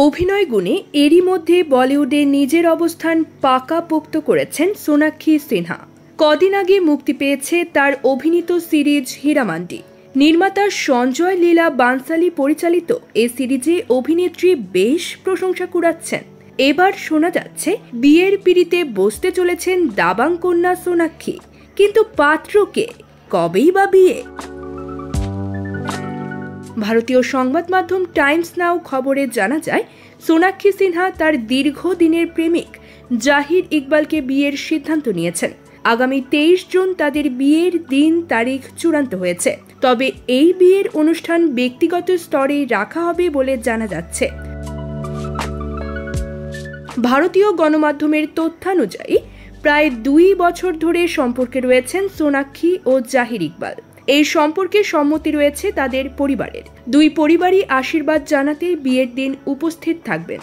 অভিনয় গুণে এরই মধ্যে বলিউডে নিজের অবস্থান পাকাপোক্ত করেছেন সোনাক্ষী সিনহা। কদিন আগে মুক্তি পেয়েছে তার অভিনীত সিরিজ হীরামান্ডি। নির্মাতা সঞ্জয় লীলা বানসালি পরিচালিত এই সিরিজে অভিনেত্রী বেশ প্রশংসা কুড়াচ্ছেন। এবার শোনা যাচ্ছে বিয়ের পিঁড়িতে বসতে চলেছেন দাবাং কন্যা সোনাক্ষী, কিন্তু পাত্রকে কবেই বা বিয়ে? ভারতীয় সংবাদ মাধ্যম টাইমস নাও খবরে জানা যায়, সোনাক্ষী সিনহা তার দীর্ঘদিনের প্রেমিক জাহির ইকবালকে বিয়ের সিদ্ধান্ত নিয়েছেন। আগামী 23 জুন তাদের বিয়ের দিন তারিখ চূড়ান্ত হয়েছে। তবে এই বিয়ের অনুষ্ঠান ব্যক্তিগত স্তরে রাখা হবে বলে জানা যাচ্ছে। ভারতীয় গণমাধ্যমের তথ্যানুযায়ী প্রায় 2 বছর ধরে সম্পর্কে রয়েছেন সোনাক্ষী ও জাহির ইকবাল। এই সম্পর্কে সম্মতি রয়েছে তাদের পরিবারের। দুই পরিবারই আশীর্বাদ জানাতে বিয়ের দিন উপস্থিত থাকবেন।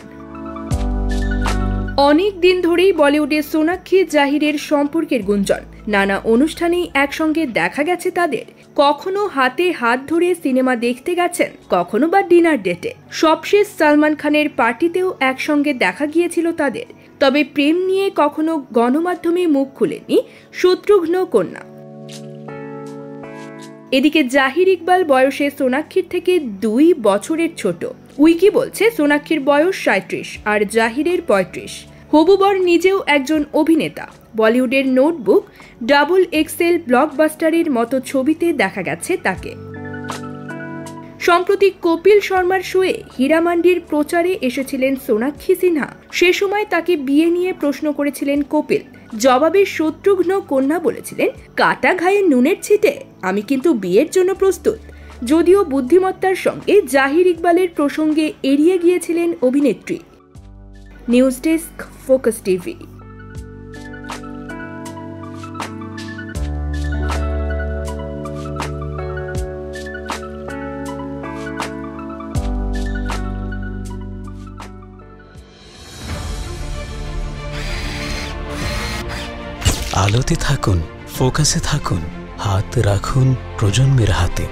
অনেক দিন ধরেই বলিউডে সোনাক্ষী জাহিরের সম্পর্কের গুঞ্জন। নানা অনুষ্ঠানেই একসঙ্গে দেখা গেছে তাদের। কখনো হাতে হাত ধরে সিনেমা দেখতে গেছেন, কখনো বা ডিনার ডেটে। সবশেষ সালমান খানের পার্টিতেও একসঙ্গে দেখা গিয়েছিল তাদের। তবে প্রেম নিয়ে কখনো গণমাধ্যমে মুখ খুলেনি শত্রুঘ্ন কন্যা। এদিকে জাহির ইকবাল বয়সে সোনাক্ষীর থেকে 2 বছরের ছোট। উইকি বলছে সোনাক্ষীর বয়স 37 আর জাহিরের 35। হবু বর নিজেও একজন অভিনেতা। বলিউডের নোটবুক, XXL ব্লকবাস্টারের মতো ছবিতে দেখা গেছে তাকে। সম্প্রতি কপিল শর্মার শোয়ে হীরামান্ডির প্রচারে এসেছিলেন সোনাক্ষী সিনহা। সে সময় তাকে বিয়ে নিয়ে প্রশ্ন করেছিলেন কপিল। জবাবে শত্রুঘ্ন কন্যা বলেছিলেন, কাটা ঘায়ে নুনের ছিটে, আমি কিন্তু বিয়ের জন্য প্রস্তুত। যদিও বুদ্ধিমত্তার সঙ্গে জাহির ইকবালের প্রসঙ্গে এড়িয়ে গিয়েছিলেন অভিনেত্রী। News desk, focus TV. আলোতে থাকুন, ফোকাসে থাকুন, হাত রাখুন প্রজন্মের হাতে।